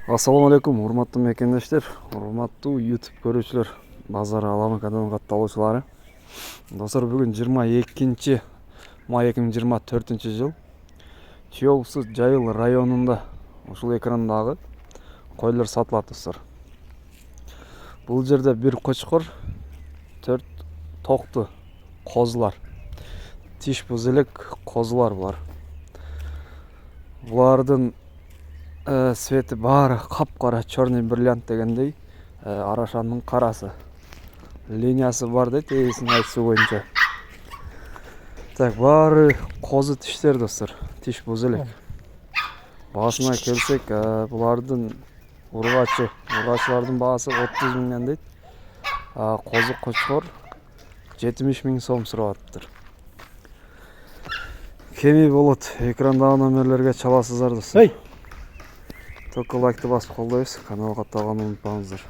Ассаламу алейкум, урматтуу мекендештер, урматтуу YouTube көрүүчүлөр, базар аламы каналынын катталуучулары. Достор, бүгүн 22 май 2024 жыл Чоусу Жайыл районунда ушул экрандагы койлор сатылат достор. Бул жерде бир кочкор, 4 токту козулар, тиш буз элек козулар булар. Булардын свети баары капкара, черный бриллиант дегендей, арашандын карасы. Линиясы бар дейт, ээсинин айтуусу боюнча. Так, баары козу тиштер достор, тиш буз элек. Баасына келсек, булардын ургачылардын баасы 30 миңден дейт. Козу кочкор 70 миң сом сурап атыптыр. Кеми болот, экрандагы номерлерге чаласыздар достор. Только лайкты басып колдойбуз, каналга катталганды унутпаңыздар.